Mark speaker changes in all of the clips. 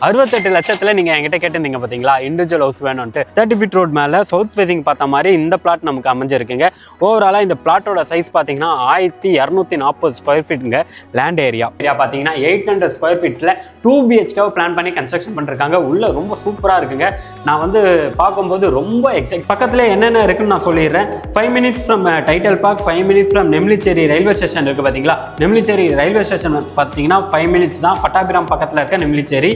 Speaker 1: 68 லட்சத்தில் நீங்கள் என்கிட்ட கேட்டிருந்தீங்க பார்த்தீங்களா, இண்டிவிஜுவல் ஹவுஸ் வேணும்ட்டு 30 ஃபீட் ரோட் மேலே சவுத் ஃபேசிங் பார்த்த மாதிரி இந்த பிளாட் நமக்கு அமைஞ்சிருக்குங்க. ஓவராலாக இந்த பிளாட்டோட சைஸ் பார்த்தீங்கன்னா 1240 ஸ்கொயர் ஃபீட்டுங்க. லேண்ட் ஏரியா பார்த்தீங்கன்னா 800 ஸ்கொயர் ஃபீட்டில் 2 BHK பிளான் பண்ணி கன்ஸ்ட்ரக்ஷன் பண்ணிருக்காங்க. உள்ள ரொம்ப சூப்பராக இருக்குங்க. நான் வந்து பார்க்கும்போது ரொம்ப எக்ஸைட். பக்கத்தில் என்னென்ன இருக்குன்னு நான் சொல்லிடுறேன். 5 minutes from title park, 5 minutes from Nemilicheri railway station இருக்குது பார்த்தீங்களா. நெம்லிச்சேரி ரயில்வே ஸ்டேஷன் பார்த்தீங்கன்னா 5 minutes தான். பட்டாபிராம் பக்கத்தில் இருக்க நெம்லிச்சேரி.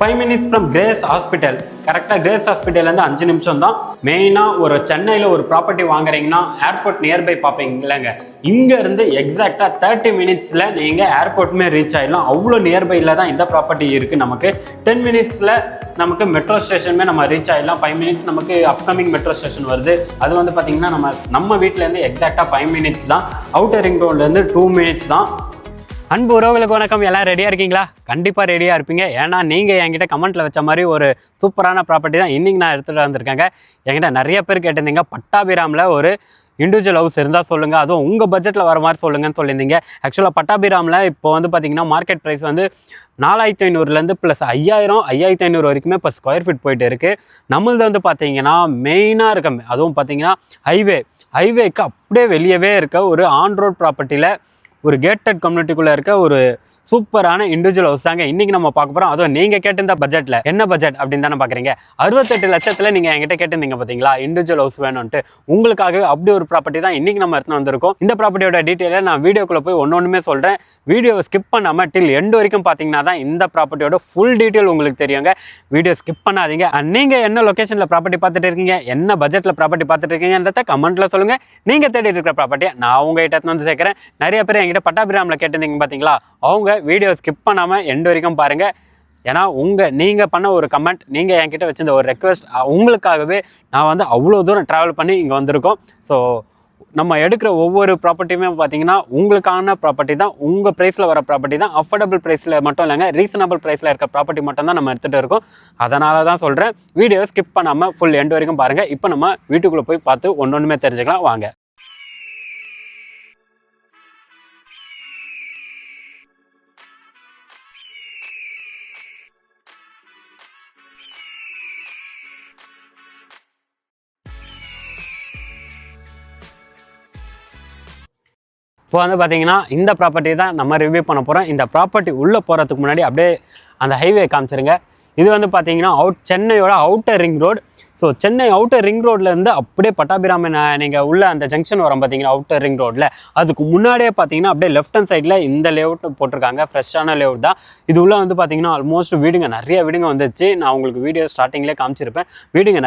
Speaker 1: 5 minutes ஃப்ரம் கிரேஸ் ஹாஸ்பிட்டல். கரெக்டாக கிரேஸ் ஹாஸ்பிட்டல்லேருந்து 5 நிமிஷம் தான். மெயினாக ஒரு சென்னையில் ஒரு ப்ராப்பர்ட்டி வாங்குறீங்கன்னா ஏர்போர்ட் நியர்பை பார்ப்பீங்க இல்லைங்க. இங்கேருந்து எக்ஸாக்டாக 30 minutesல நீங்கள் ஏர்போர்ட்டுமே ரீச் ஆகிடலாம். அவ்வளோ நியர்பையில் தான் இந்த ப்ராப்பர்ட்டி இருக்குது. நமக்கு 10 minutesல நமக்கு மெட்ரோ ஸ்டேஷனுமே நம்ம ரீச் ஆகிடலாம். 5 minutes நமக்கு அப்கமிங் மெட்ரோ ஸ்டேஷன் வருது. அது வந்து பார்த்திங்கன்னா நம்ம வீட்டிலேருந்து எக்ஸாக்டாக 5 minutes தான். அவுட்டர் ரிங் ரோட்லேருந்து 2 minutes தான். அன்பு உறவுகளுக்கு வணக்கம். எல்லாம் ரெடியாக இருக்கீங்களா? கண்டிப்பாக ரெடியாக இருப்பீங்க. ஏன்னா நீங்கள் என்கிட்ட கமெண்ட்டில் வச்ச மாதிரி ஒரு சூப்பரான ப்ராப்பர்ட்டி தான் இன்றைக்கி நான் எடுத்துகிட்டு வந்திருக்கேங்க. என்கிட்ட நிறைய பேர் கேட்டிருந்தீங்க, பட்டாபிராமில் ஒரு இண்டிவிஜுவல் ஹவுஸ் இருந்தால் சொல்லுங்கள், அதுவும் உங்கள் பட்ஜெட்டில் வர மாதிரி சொல்லுங்கன்னு சொல்லியிருந்தீங்க. ஆக்சுவலாக பட்டாபிராமில் இப்போ வந்து பார்த்திங்கன்னா மார்க்கெட் ப்ரைஸ் வந்து 4500 ப்ளஸ் 5500 வரைக்குமே இப்போ ஸ்கொயர் ஃபீட் போயிட்டு இருக்குது. நம்மளது வந்து பார்த்திங்கன்னா மெயினாக இருக்க, அதுவும் பார்த்திங்கன்னா ஹைவேக்கு அப்படியே வெளியவே இருக்க ஒரு ஆன் ரோட் ப்ராப்பர்ட்டியில் ஒரு கேட்டட் கம்யூனிட்டிக்குள்ளே இருக்க ஒரு சூப்பரான இண்டிவிஜுவல் ஹவுஸ் தாங்க இன்றைக்கி நம்ம பார்க்க போகிறோம். அதுவும் நீங்கள் கேட்டிருந்த பட்ஜெட்டில். என்ன பட்ஜெட் அப்படின்னு தானே பார்க்குறீங்க. 68 லட்சத்தில் நீங்கள் என்கிட்ட கேட்டிருந்தீங்க பார்த்தீங்களா, இண்டிவிஜுவல் ஹவுஸ் வேணும்ட்டு. உங்களுக்காகவே அப்படி ஒரு ப்ராப்பர்ட்டி தான் இன்றைக்கி நம்ம எடுத்துன்னு வந்திருக்கோம். இந்த ப்ராப்பர்ட்டியோட டீட்டெயிலை நான் வீடியோக்குள்ளே போய் ஒன்றுமே சொல்கிறேன். வீடியோவை ஸ்கிப் பண்ணாமல் டில் எண்டு வரைக்கும் பார்த்தீங்கன்னா தான் இந்த ப்ராப்பர்ட்டியோட ஃபுல் டீட்டெயில் உங்களுக்கு தெரியுங்க. வீடியோ ஸ்கிப் பண்ணாதீங்க. நீங்கள் என்ன லொக்கேஷனில் ப்ராப்பர்ட்டி பார்த்துட்டு இருக்கீங்க, என்ன பட்ஜெட்டில் ப்ராப்பர்ட்டி பார்த்துட்டு இருக்கீங்கன்றத கமெண்ட்டில் சொல்லுங்கள். நீங்கள் தேடி இருக்கிற ப்ராப்பர்ட்டியை நான் உங்ககிட்ட வந்து சேர்க்குறேன். நிறைய பேர் என்கிட்ட பட்டாபிராமில் கேட்டிருந்தீங்க பார்த்தீங்களா, அவங்க வீடியோ ஸ்கிப் பண்ணாமல் எண்டு வரைக்கும் பாருங்கள். ஏன்னா நீங்கள் பண்ண ஒரு கமெண்ட், நீங்கள் என்கிட்ட வச்சிருந்த ஒரு ரெக்வஸ்ட், உங்களுக்காகவே நான் வந்து அவ்வளோ தூரம் ட்ராவல் பண்ணி இங்கே வந்திருக்கோம். ஸோ நம்ம எடுக்கிற ஒவ்வொரு ப்ராப்பர்ட்டியுமே பார்த்தீங்கன்னா உங்களுக்கான ப்ராப்பர்ட்டி தான், உங்கள் ப்ரைஸில் வர ப்ராப்பர்ட்டி தான். அஃபோர்டபுள் ப்ரைஸில் மட்டும் இல்லைங்க, ரீசனபிள் ப்ரைஸில் இருக்க ப்ராப்பர்ட்டி மட்டும் தான் நம்ம எடுத்துகிட்டு இருக்கோம். அதனால தான் சொல்கிறேன், வீடியோ ஸ்கிப் பண்ணாமல் ஃபுல் எண்டு வரைக்கும் பாருங்கள். இப்போ நம்ம வீட்டுக்குள்ளே போய் பார்த்து ஒன்றுமே தெரிஞ்சுக்கலாம் வாங்க. இப்போ வந்து பார்த்தீங்கன்னா இந்த ப்ராப்பர்ட்டி தான் நம்ம ரிவ்யூ பண்ண போகிறோம். இந்த ப்ராப்பர்ட்டி உள்ளே போகிறதுக்கு முன்னாடி அப்படியே அந்த ஹைவே காமிச்சிருங்க. இது வந்து பார்த்தீங்கன்னா சென்னையோட outer ring road. So Chennai outer ring ரோட்லேருந்து அப்படியே பட்டாபிராம நீங்கள் உள்ள அந்த ஜங்ஷன் வரும் பார்த்தீங்கன்னா அவுட்டர் ரிங் ரோட்டில், அதுக்கு முன்னாடியே பார்த்தீங்கன்னா அப்படியே லெஃப்ட் ஹேண்ட் சைடில் இந்த லேஅவுட் போட்டிருக்காங்க. ஃப்ரெஷ்ஷான லேஅவுட் தான் இது. உள்ள வந்து பார்த்தீங்கன்னா ஆல்மோஸ்ட் நிறைய வீடுங்க வந்துருச்சு. நான் உங்களுக்கு வீடியோ ஸ்டார்டிங்லேயே காமிச்சிருப்பேன்.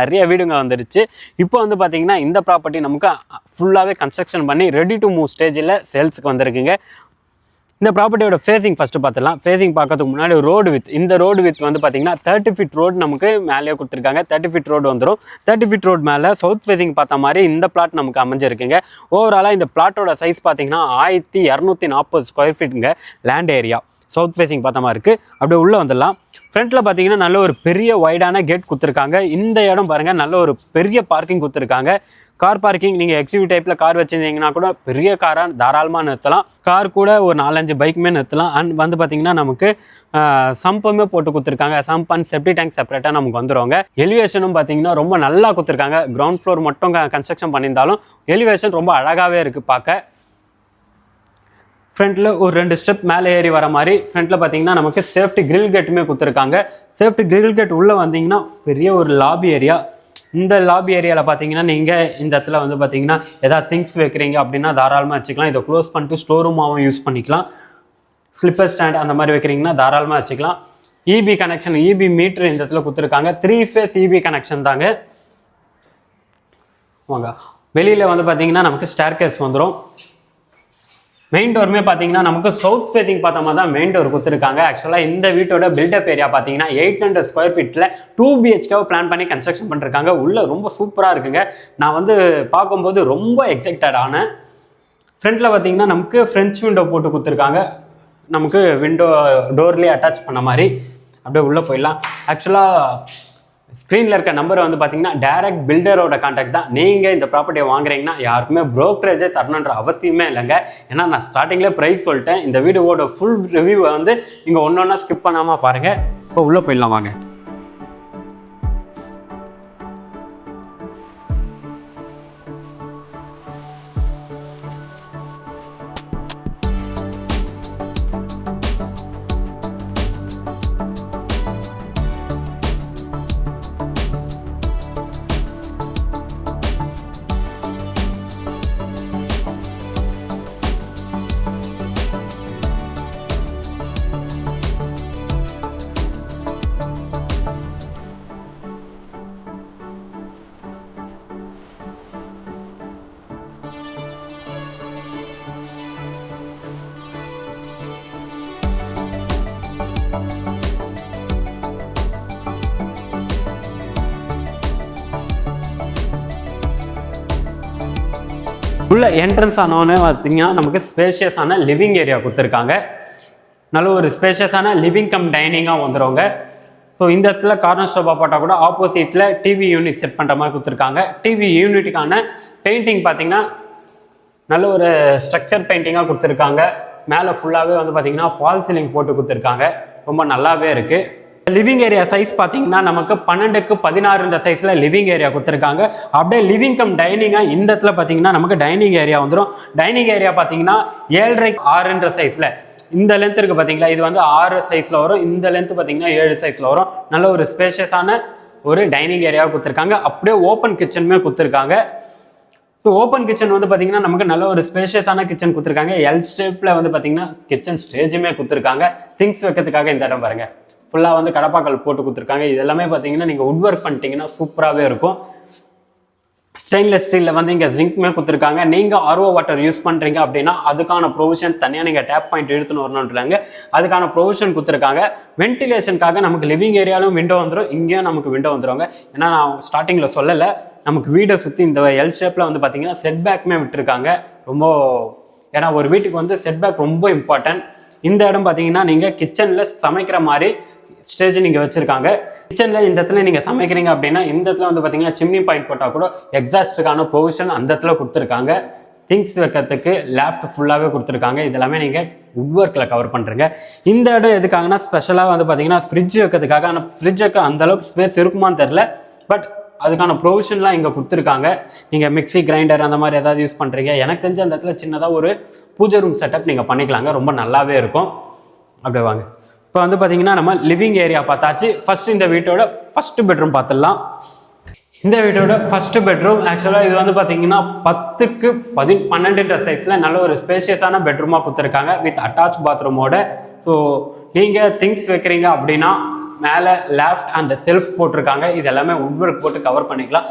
Speaker 1: நிறைய வீடுங்க வந்துருச்சு. இப்போ வந்து பார்த்தீங்கன்னா இந்த ப்ராப்பர்ட்டி நமக்கு ஃபுல்லாகவே கன்ஸ்ட்ரக்ஷன் பண்ணி ரெடி டு மூவ் ஸ்டேஜில் சேல்ஸுக்கு வந்திருக்குங்க. இந்த ப்ராப்பர்ட்டியோட ஃபேஸிங் ஃபஸ்ட்டு பார்த்துலாம். ஃபேஸிங் பார்க்கறதுக்கு முன்னாடி ரோடு வித், இந்த ரோடு வித் வந்து பார்த்திங்கன்னா 30 ஃபீட் ரோடு நமக்கு மேலேயே கொடுத்துருக்காங்க. 30 ஃபீட் ரோடு வந்துடும். 30 ஃபீட் ரோடு மேலே சவுத் ஃபேஸிங் பார்த்த மாதிரி இந்த பிளாட் நமக்கு அமைஞ்சிருக்குங்க. ஓவராலாக இந்த பிளாட்டோட சைஸ் பார்த்திங்கன்னா 1240 ஸ்கொயர் ஃபீட்டுங்க. லேண்ட் ஏரியா சவுத் ஃபேஸிங் பார்த்த மாதிரி இருக்குது. அப்படியே உள்ளே வந்துடலாம். ஃப்ரண்ட்டில் பார்த்தீங்கன்னா நல்ல ஒரு பெரிய வைடான கேட் கொடுத்துருக்காங்க. இந்த இடம் பாருங்கள், நல்ல ஒரு பெரிய பார்க்கிங் கொடுத்துருக்காங்க. கார் பார்க்கிங், நீங்கள் எக்ஸியூவி டைப்பில் கார் வச்சுருந்தீங்கன்னா கூட பெரிய காராக தாராளமாக நிறுத்தலாம். கார் கூட ஒரு 4-5 பைக்குமே நிறுத்தலாம். அண்ட் வந்து பார்த்திங்கன்னா நமக்கு சம்புமே போட்டு கொடுத்துருக்காங்க. சம்ப் அண்ட் செப்டி டேங்க் செப்பரேட்டாக நமக்கு வந்துடுவாங்க. எலிவேஷனும் பார்த்திங்கன்னா ரொம்ப நல்லா கொடுத்துருக்காங்க. கிரவுண்ட் ஃப்ளோர் மட்டும் கன்ஸ்ட்ரக்ஷன் பண்ணியிருந்தாலும் எலிவேஷன் ரொம்ப அழகாகவே இருக்குது பார்க்க. ஃப்ரண்ட்டில் ஒரு 2 ஸ்டெப் மேலே ஏறி வர மாதிரி ஃப்ரண்ட்டில் பார்த்தீங்கன்னா நமக்கு சேஃப்டி கிரில் கேட்டுமே கொடுத்துருக்காங்க. சேஃப்டி கிரில் கேட் உள்ளே வந்தீங்கன்னா பெரிய ஒரு லாபி ஏரியா. இந்த லாபி ஏரியாவில் பார்த்தீங்கன்னா நீங்கள் இந்த இடத்துல வந்து பார்த்தீங்கன்னா எதாவது திங்ஸ் வைக்கிறீங்க அப்படின்னா தாராளமாக வச்சுக்கலாம். இதை க்ளோஸ் பண்ணிட்டு ஸ்டோர் ரூமாகவும் யூஸ் பண்ணிக்கலாம். ஸ்லிப்பர் ஸ்டாண்ட் அந்த மாதிரி வைக்கிறீங்கன்னா தாராளமாக வச்சுக்கலாம். இபி கனெக்ஷன், இபி மீட்ரு இந்த இடத்துல கொடுத்துருக்காங்க. 3 ஃபேஸ் இபி கனெக்ஷன் தாங்க. வாங்க வெளியில் வந்து பார்த்தீங்கன்னா நமக்கு ஸ்டேர் கேஸ் வந்துடும். மெயின் டோருமே பார்த்தீங்கன்னா நமக்கு சவுத் ஃபேஸிங் பார்த்த மாதிரி தான் மெயின் டோர் கொடுத்துருக்காங்க. ஆக்சுவலாக இந்த வீட்டோட பில்டப் ஏரியா பார்த்தீங்கன்னா 800 ஸ்கொயர் ஃபீட்டில் 2 BHK பிளான் பண்ணி கன்ஸ்ட்ரக்ஷன் பண்ணிருக்காங்க. உள்ளே ரொம்ப சூப்பராக இருக்குங்க. நான் வந்து பார்க்கும்போது ரொம்ப எக்ஸைட்டட் ஆனேன். ஃப்ரண்ட்டில் பார்த்தீங்கன்னா நமக்கு ஃப்ரெஞ்ச் விண்டோ போட்டு கொடுத்துருக்காங்க. நமக்கு விண்டோ டோர்லேயே அட்டாச் பண்ண மாதிரி. அப்படியே உள்ளே போயிடலாம். ஆக்சுவலாக ஸ்க்ரீனில் இருக்க நம்பரை வந்து பார்த்தீங்கன்னா டைரக்ட் பில்டரோட கான்டாக்ட் தான். நீங்கள் இந்த ப்ராப்பர்ட்டியை வாங்குறீங்கன்னா யாருக்குமே ப்ரோக்கரேஜே தரணுன்ற அவசியமே இல்லைங்க. ஏன்னா நான் ஸ்டார்டிங்லேயே ப்ரைஸ் சொல்லிட்டேன். இந்த வீடியோவோட ஃபுல் ரிவ்யூவை வந்து நீங்கள் ஒன்று ஒன்றா ஸ்கிப் பண்ணாமல் பாருங்கள். இப்போ உள்ளே போயிடலாம் வாங்க. உள்ள என்ட்ரன்ஸ் ஆனோடனே பார்த்தீங்கன்னா நமக்கு ஸ்பேஷியஸான லிவிங் ஏரியா கொடுத்துருக்காங்க. நல்ல ஒரு ஸ்பேஷியஸான லிவிங் கம் டைனிங்காக வந்துடுங்க. ஸோ இந்த இடத்துல கார்னர் ஷோபா போட்டால் கூட ஆப்போசிட்டில் டிவி யூனிட் செட் பண்ணுற மாதிரி கொடுத்துருக்காங்க. டிவி யூனிட்டுக்கான பெயிண்டிங் பார்த்தீங்கன்னா நல்ல ஒரு ஸ்ட்ரக்சர் பெயிண்டிங்காக கொடுத்துருக்காங்க. மேலே ஃபுல்லாகவே வந்து பார்த்தீங்கன்னா ஃபால் சீலிங் போட்டு கொடுத்துருக்காங்க. ரொம்ப நல்லாவே இருக்குது. லிவிங் ஏரியா சைஸ் பார்த்தீங்கன்னா நமக்கு 12x16 சைஸில் லிவிங் ஏரியா கொடுத்துருக்காங்க. அப்படியே லிவிங் கம் டைனிங்காக இந்த இடத்துல பார்த்தீங்கன்னா நமக்கு டைனிங் ஏரியா வந்துடும். டைனிங் ஏரியா பார்த்தீங்கன்னா 7x6 சைஸில் இந்த லென்த் இருக்குது பார்த்தீங்களா, இது வந்து 6 சைஸில் வரும். இந்த லென்த் பார்த்தீங்கன்னா 7 சைஸில் வரும். நல்ல ஒரு ஸ்பேஷியஸான ஒரு டைனிங் ஏரியாவை கொடுத்துருக்காங்க. அப்படியே ஓப்பன் கிச்சனுமே கொடுத்துருக்காங்க. ஸோ ஓப்பன் கிச்சன் வந்து பார்த்தீங்கன்னா நமக்கு நல்ல ஒரு ஸ்பேஷியஸான கிச்சன் கொடுத்துருக்காங்க. எல் ஷேப்பில் வந்து பார்த்தீங்கன்னா கிச்சன் ஸ்டேஜுமே கொடுத்துருக்காங்க. திங்ஸ் வைக்கிறதுக்காக இந்த இடம் பாருங்கள், ஃபுல்லாக வந்து கடப்பாக்கல் போட்டு கொடுத்துருக்காங்க. இது எல்லாமே பார்த்தீங்கன்னா நீங்கள் வுட் ஒர்க் பண்ணிட்டீங்கன்னா சூப்பராகவே இருக்கும். ஸ்டெயின்லெஸ் ஸ்டீலில் வந்து இங்கே ஜிங்க்மே கொடுத்துருக்காங்க. நீங்கள் ஆர்ஓ வாட்டர் யூஸ் பண்ணுறீங்க அப்படின்னா அதுக்கான ப்ரொவிஷன் தனியாக நீங்கள் டேப் பாயிண்ட் இழுத்துன்னு வரணுன்றாங்க. அதுக்கான ப்ரொவிஷன் கொடுத்துருக்காங்க. வென்டிலேஷனுக்காக நமக்கு லிவிங் ஏரியாலும் விண்டோ வந்துடும், இங்கேயும் நமக்கு விண்டோ வந்துடுவாங்க. ஏன்னா நான் ஸ்டார்டிங்கில் சொல்லலை, நமக்கு வீடை சுற்றி இந்த எல் ஷேப்பில் வந்து பார்த்தீங்கன்னா செட் பேக்குமே விட்டுருக்காங்க. ரொம்ப ஏன்னா ஒரு வீட்டுக்கு வந்து செட் பேக் ரொம்ப இம்பார்ட்டன்ட். இந்த இடம் பார்த்தீங்கன்னா நீங்கள் கிச்சனில் சமைக்கிற மாதிரி ஸ்டேஜ் நீங்கள் வச்சுருக்காங்க. கிச்சனில் இந்த இடத்துல நீங்கள் சமைக்கிறீங்க அப்படின்னா இந்த இடத்துல வந்து பார்த்தீங்கன்னா சிம்னி பாயிண்ட் போட்டால் கூட எக்ஸாஸ்ட்டுக்கான ப்ரொவிஷன் அந்த இடத்துல கொடுத்துருக்காங்க. திங்ஸ் வைக்கிறதுக்கு லேஃப்ட் ஃபுல்லாகவே கொடுத்துருக்காங்க. இதெல்லாமே நீங்கள் வுட் ஒர்க்கில் கவர் பண்ணுறீங்க. இந்த இடம் எதுக்காகனா ஸ்பெஷலாக வந்து பார்த்தீங்கன்னா ஃப்ரிட்ஜ் வைக்கிறதுக்காக. ஆனால் ஃப்ரிட்ஜ் வைக்க அந்தளவுக்கு ஸ்பேஸ் இருக்குமான்னு தெரில, பட் அதுக்கான ப்ரொவிஷன்லாம் இங்கே கொடுத்துருக்காங்க. நீங்கள் மிக்சி கிரைண்டர் அந்த மாதிரி ஏதாவது யூஸ் பண்ணுறீங்க, எனக்கு தெரிஞ்ச அந்த இடத்துல சின்னதாக ஒரு பூஜை ரூம் செட்டப் நீங்கள் பண்ணிக்கலாங்க. ரொம்ப நல்லாவே இருக்கும். அப்படியே வாங்க. இப்போ வந்து பார்த்தீங்கன்னா நம்ம லிவிங் ஏரியா பார்த்தாச்சு. ஃபர்ஸ்ட் இந்த வீட்டோட ஃபர்ஸ்ட் பெட்ரூம் பார்த்துடலாம். இந்த வீட்டோட ஃபர்ஸ்ட் பெட்ரூம் ஆக்சுவலாக இது வந்து பார்த்தீங்கன்னா 10x12 சைஸில் நல்ல ஒரு ஸ்பேஷியஸான பெட்ரூமாக கொடுத்துருக்காங்க வித் அட்டாச் பாத்ரூமோட. ஸோ நீங்கள் திங்ஸ் வைக்கிறீங்க அப்படின்னா மேலே லேஃப்ட் அண்ட் செல்ஃப் போட்டிருக்காங்க. இது எல்லாமே வுட் ஒர்க் போட்டு கவர் பண்ணிக்கலாம்.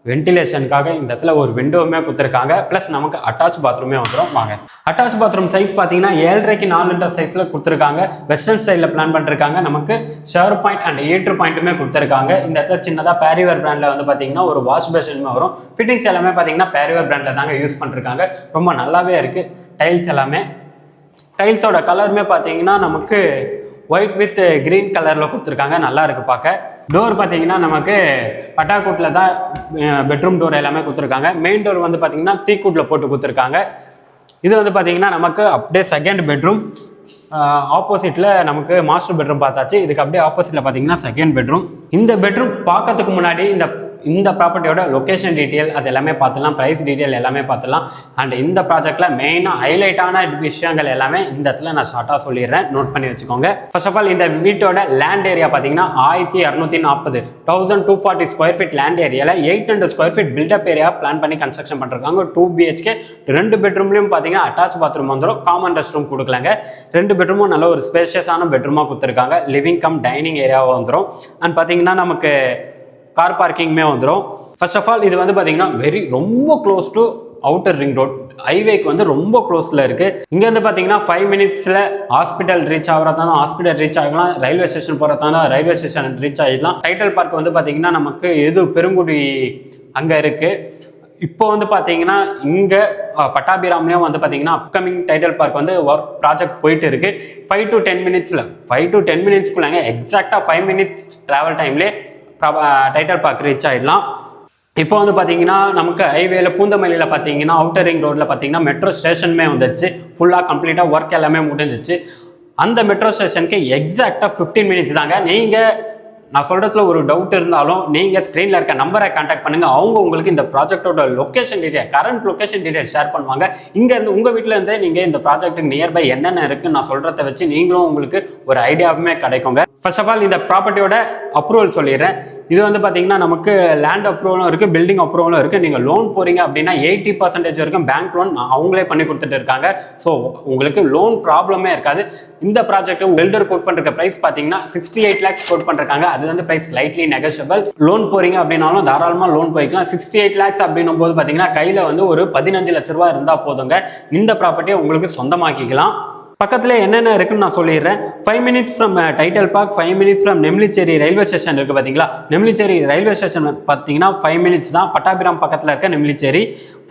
Speaker 1: வென்டிலேஷனுக்காக இந்த இடத்துல ஒரு விண்டோவுமே கொடுத்துருக்காங்க. ப்ளஸ் நமக்கு அட்டாச் பாத்ரூமே வந்துடும். வாங்க. அட்டாச் பாத்ரூம் சைஸ் பார்த்தீங்கன்னா 7x4 சைஸில் கொடுத்துருக்காங்க. வெஸ்டர்ன் ஸ்டைலில் பிளான் பண்ணிருக்காங்க. நமக்கு ஷவர் பாயிண்ட் அண்ட் ஹீட்டர் பாயிண்ட்டுமே கொடுத்துருக்காங்க. இந்த இடத்துல சின்னதாக பேரிவேர் பிராண்டில் வந்து பார்த்தீங்கன்னா ஒரு வாஷ் பேஷனுமே வரும். ஃபிட்டிங்ஸ் எல்லாமே பார்த்தீங்கன்னா பேரிவேர் பிராண்டில் தாங்க யூஸ் பண்ணிருக்காங்க. ரொம்ப நல்லாவே இருக்குது. டைல்ஸ் எல்லாமே, டைல்ஸோட கலருமே பார்த்தீங்கன்னா நமக்கு ஒயிட் வித் கிரீன் கலரில் கொடுத்துருக்காங்க. நல்லா இருக்குது பார்க்க. டோர் பார்த்தீங்கன்னா நமக்கு பட்டாக்கூட்டில் தான் பெட்ரூம் டோர் எல்லாமே கொடுத்துருக்காங்க. மெயின் டோர் வந்து பார்த்தீங்கன்னா தீக்கூட்டில் போட்டு கொடுத்துருக்காங்க. இது வந்து பார்த்தீங்கன்னா நமக்கு அப்படியே செகண்ட் பெட்ரூம். ஆப்போசிட்டில் நமக்கு மாஸ்டர் பெட்ரூம் பார்த்தாச்சு. இதுக்கு அப்படியே ஆப்போசிட்டில் பார்த்தீங்கன்னா செகண்ட் பெட்ரூம். இந்த பெட்ரூம் பார்க்கறதுக்கு முன்னாடி இந்த ப்ராப்பர்ட்டியோட லொக்கேஷன் டீட்டெயில் அது எல்லாமே பார்த்துலாம், ப்ரைஸ் டீட்டெயில் எல்லாமே பார்த்துலாம். அண்ட் இந்த ப்ராஜெக்டில் மெயினாக ஹைலைட்டான விஷயங்கள் எல்லாமே இந்த இடத்துல நான் ஷார்ட்டாக சொல்லிடுறேன், நோட் பண்ணி வச்சுக்கோங்க. ஃபர்ஸ்ட் ஆஃப் ஆல் இந்த வீட்டோட லேண்ட் ஏரியா பார்த்தீங்கன்னா 1240 1240 ஸ்கொயர் ஃபீட் லேண்ட் ஏரியாவில் 800 square feet buildup area plan பண்ணி கன்ஸ்ட்ரக்ஷன் பண்ணிருக்காங்க. 2 BHK 2 பெட்ரூம்லையும் பார்த்தீங்கன்னா அட்டாச் பாத்ரூம் வந்துடும். காமன் ரெஸ்ட் ரூம் கொடுக்கலாங்க. 2 பெட்ரூமும் நல்ல ஒரு ஸ்பேஷியஸான பெட்ரூமாக கொடுத்துருக்காங்க. லிவிங் கம் டைனிங் ஏரியாவாக வந்துடும். அண்ட் பார்த்தீங்கன்னா நமக்கு கார் பார்க்கிங்மே வந்துடும். ஃபர்ஸ்ட் ஆஃப் ஆல் இது வந்து பார்த்தீங்கன்னா ரொம்ப close to outer ring road, ஹைவேக்கு வந்து ரொம்ப க்ளோஸில் இருக்குது. இங்கேருந்து பார்த்தீங்கன்னா 5 மினிட்ஸில் ஹாஸ்பிட்டல் ரீச் ஆகிறதாலும் ஹாஸ்பிட்டல் ரீச் ஆகலாம், ரயில்வே ஸ்டேஷன் போகிறதாலும் ரயில்வே ஸ்டேஷன் ரீச் ஆகிடலாம். டைட்டில் பார்க் வந்து பார்த்தீங்கன்னா நமக்கு பெருங்குடி அங்கே இருக்குது. இப்போ வந்து பார்த்தீங்கன்னா இங்கே பட்டாபிராம்லேயும் வந்து பார்த்தீங்கன்னா அப்கமிங் டைட்டில் பார்க் வந்து ஒர்க் ப்ராஜெக்ட் போயிட்டு இருக்குது. 5 to 10 மினிட்ஸ்க்குள்ளாங்க எக்ஸாக்டாக 5 மினிட்ஸ் ட்ராவல் டைம்லேயே டைட்டில் பார்க் ரீச் ஆகிடலாம். இப்போ வந்து பார்த்தீங்கன்னா நமக்கு ஹைவேல பூந்தமல்லியில் பார்த்தீங்கன்னா அவுட்டர் ரிங் ரோட்டில் பார்த்தீங்கன்னா மெட்ரோ ஸ்டேஷனுமே வந்துச்சு. ஃபுல்லாக கம்ப்ளீட்டாக ஒர்க் எல்லாமே முடிஞ்சிச்சு. அந்த மெட்ரோ ஸ்டேஷனுக்கு எக்ஸாக்டாக 15 மினிட்ஸ் தாங்க. நீங்கள் நான் சொல்கிறதுல ஒரு டவுட் இருந்தாலும் நீங்கள் ஸ்க்ரீனில் இருக்க நம்பரை கான்டாக்ட் பண்ணுங்கள். அவங்க உங்களுக்கு இந்த ப்ராஜெக்டோட location detail, current location detail share பண்ணுவாங்க. இங்கேருந்து உங்கள் வீட்டில் இருந்தே நீங்கள் இந்த ப்ராஜெக்ட்டுக்கு நியர்பை என்னென்ன இருக்குன்னு நான் சொல்கிறத வச்சு நீங்களும் உங்களுக்கு ஒரு ஐடியாவுமே கிடைக்குங்க. ஃபர்ஸ்ட் ஆஃப் ஆல் இந்த ப்ராப்பர்ட்டியோட அப்ரூவல் சொல்லிடுறேன். இது வந்து பார்த்தீங்கன்னா நமக்கு லேண்ட் அப்ரூவலும் இருக்குது, பில்டிங் அப்ரூவலும் இருக்குது. நீங்கள் லோன் போகிறீங்க அப்படின்னா 80% வரைக்கும் பேங்க் லோன் அவங்களே பண்ணி கொடுத்துட்டு இருக்காங்க. ஸோ உங்களுக்கு லோன் ப்ராப்ளமே இருக்காது. இந்த ப்ராஜெக்ட் வெல்டர் கோட் பண்ணுற ப்ரைஸ் பார்த்தீங்கன்னா 68 lakhs கோட் பண்ணிருக்காங்க. அது வந்து ப்ரைஸ் லைட்லி நெகோஷியபிள். லோன் போறீங்க அப்படின்னாலும் தாராளமாக லோன் போய்க்கலாம். 68 lakhs அப்படின்னும் போது பார்த்தீங்கன்னா கையில் வந்து ஒரு 15 லட்ச ரூபா இருந்தால் போதுங்க. இந்த ப்ராப்பர்ட்டியை உங்களுக்கு சொந்தமாக்கிக்கலாம். பக்கத்தில் என்னென்ன இருக்குன்னு நான் சொல்லிடுறேன். 5 minutes from title park, 5 minutes from Nemilicheri railway station இருக்குது பார்த்தீங்களா. நெம்லிச்சேரி ரயில்வே ஸ்டேஷன் பார்த்தீங்கன்னா 5 minutes தான். பட்டாபிராம் பக்கத்தில் இருக்க நெம்லிச்சேரி.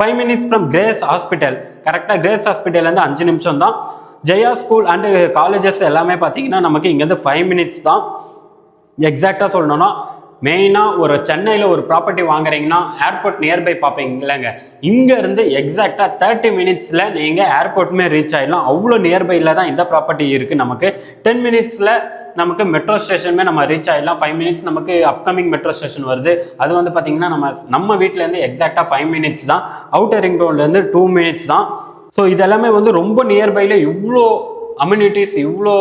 Speaker 1: 5 minutes ஃப்ரம் கிரேஸ் ஹாஸ்பிட்டல், கரெக்டாக கிரேஸ் ஹாஸ்பிட்டல்லேருந்து 5 நிமிஷம் தான். ஜெயா ஸ்கூல் அண்டு காலேஜஸ் எல்லாமே பார்த்தீங்கன்னா நமக்கு இங்கேருந்து 5 minutes தான். எக்ஸாக்டாக சொல்லணும்னா மெயினாக ஒரு சென்னையில் ஒரு ப்ராப்பர்ட்டி வாங்குறீங்கன்னா ஏர்போர்ட் நியர்பை பார்ப்பீங்க இல்லைங்க. இங்கேருந்து எக்ஸாக்டாக 30 minutesல நீங்கள் ஏர்போர்ட்டுமே ரீச் ஆகிடலாம். அவ்வளோ நியர்பையில் தான் இந்த ப்ராப்பர்ட்டி இருக்குது. நமக்கு 10 minutesல நமக்கு மெட்ரோ ஸ்டேஷனுமே நம்ம ரீச் ஆகிடலாம். 5 minutes நமக்கு அப்கமிங் மெட்ரோ ஸ்டேஷன் வருது. அது வந்து பார்த்திங்கன்னா நம்ம வீட்டிலேருந்து எக்ஸாக்டாக 5 minutes தான். அவுட்டர் ரிங் ரோட்லேருந்து 2 minutes தான். ஸோ இதெல்லாமே வந்து ரொம்ப நியர்பையில் இவ்வளோ அம்யூனிட்டிஸ், இவ்வளோ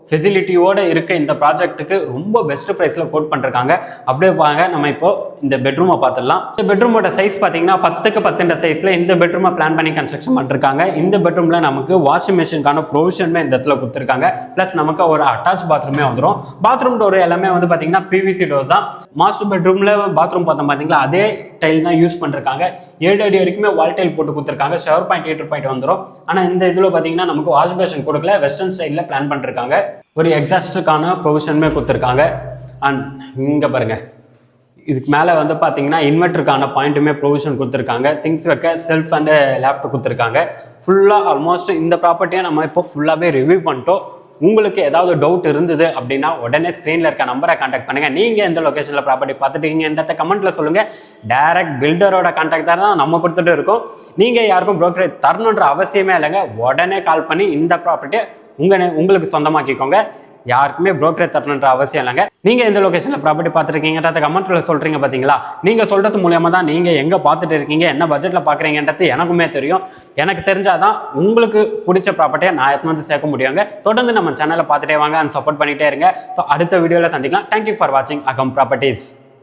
Speaker 1: ஃபெசிலிட்டியோடு இருக்க இந்த ப்ராஜெக்ட்டுக்கு ரொம்ப பெஸ்ட் ப்ரைஸில் கோட் பண்ணிருக்காங்க. அப்படியே பாருங்க, நம்ம இப்போ இந்த பெட்ரூமை பார்த்துடலாம். இந்த பெட்ரூமோட சைஸ் பார்த்தீங்கன்னா 10க்கு 10 சைஸில் இந்த பெட்ரூமை பிளான் பண்ணி கன்ஸ்ட்ரக்ஷன் பண்ணிருக்காங்க. இந்த பெட்ரூமில் நமக்கு வாஷிங் மிஷினுக்கான ப்ரொவிஷனுமே இந்த இடத்துல கொடுத்துருக்காங்க. ப்ளஸ் நமக்கு ஒரு அட்டாச் பாத்ரூமே வந்துடும். பாத்ரூம் டோர் எல்லாமே வந்து பார்த்தீங்கன்னா பிவிசி டோர் தான். மாஸ்டர் பெட்ரூமில் பாத்ரூம் பார்த்தோம் பார்த்தீங்களா, அதே டைல் தான் யூஸ் பண்ணிருக்காங்க. 7 அடி வரைக்குமே வால் டைல் போட்டு கொடுத்துருக்காங்க. ஷவர் பாயிண்ட், ஹீட்டர் பாயிண்ட் வந்துடும். ஆனால் இந்த இதில் பார்த்தீங்கன்னா நமக்கு வாஷ் பேஷன் கொடுக்கல, வெஸ்டர்ன் ஸ்டைலில் பிளான் பண்ணிருக்காங்க. ஒரு எக்ஸாஸ்டுக்கான ப்ரொவிஷனுமே கொடுத்துருக்காங்க. அண்ட் இங்கே பாருங்கள், இதுக்கு மேலே வந்து பார்த்தீங்கன்னா இன்வெர்ட்டருக்கான பாயிண்ட்டுமே ப்ரொவிஷன் கொடுத்துருக்காங்க. திங்ஸ் வைக்க செல்ஃப் அண்டு லேப்டாப் கொடுத்துருக்காங்க. ஃபுல்லாக ஆல்மோஸ்ட் இந்த ப்ராப்பர்ட்டியை நம்ம இப்போ ஃபுல்லாகவே ரிவ்யூ பண்ணிட்டோம். உங்களுக்கு ஏதாவது டவுட் இருந்தது அப்படின்னா உடனே ஸ்க்ரீனில் இருக்க நம்பரை கான்டாக்ட் பண்ணுங்கள். நீங்கள் எந்த லொக்கேஷனில் ப்ராப்பர்ட்டி பார்த்துட்டீங்கன்றத கமெண்ட்டில் சொல்லுங்கள். டைரக்ட் பில்டரோட கான்டாக்ட் தான் நம்ம கொடுத்துட்டு இருக்கோம். நீங்கள் யாருக்கும் ப்ரோக்கரேஜ் தரணுன்ற அவசியமே இல்லைங்க. உடனே கால் பண்ணி இந்த ப்ராப்பர்ட்டியை உங்களுக்கு சொந்தமாக்கிக்கோங்க. யாருக்குமே ப்ரோக்கரேஜ் தரணுன்ற அவசியம் இல்லைங்க. நீங்கள் எந்த லொக்கேஷனில் ப்ராப்பர்ட்டி பார்த்துருக்கீங்கன்றத கமெண்ட்டில் சொல்கிறீங்க பார்த்தீங்களா. நீங்கள் சொல்கிறது மூலியமாக தான் நீங்கள் எங்கே பார்த்துட்டு இருக்கீங்க, என்ன பட்ஜெட்டில் பார்க்குறீங்கன்றது எனக்குமே தெரியும். எனக்கு தெரிஞ்சாதான் உங்களுக்கு பிடிச்ச ப்ராப்பர்ட்டியை நான் எடுத்து வந்து சேர்க்க முடியுங்க. தொடர்ந்து நம்ம சேனலை பார்த்துட்டே வாங்க, அண்ட் சப்போர்ட் பண்ணிகிட்டே இருங்க. ஸோ அடுத்த வீடியோவில் சந்திக்கலாம். தேங்க்யூ ஃபார் வாட்சிங் அகம் ப்ராப்பர்ட்டிஸ்.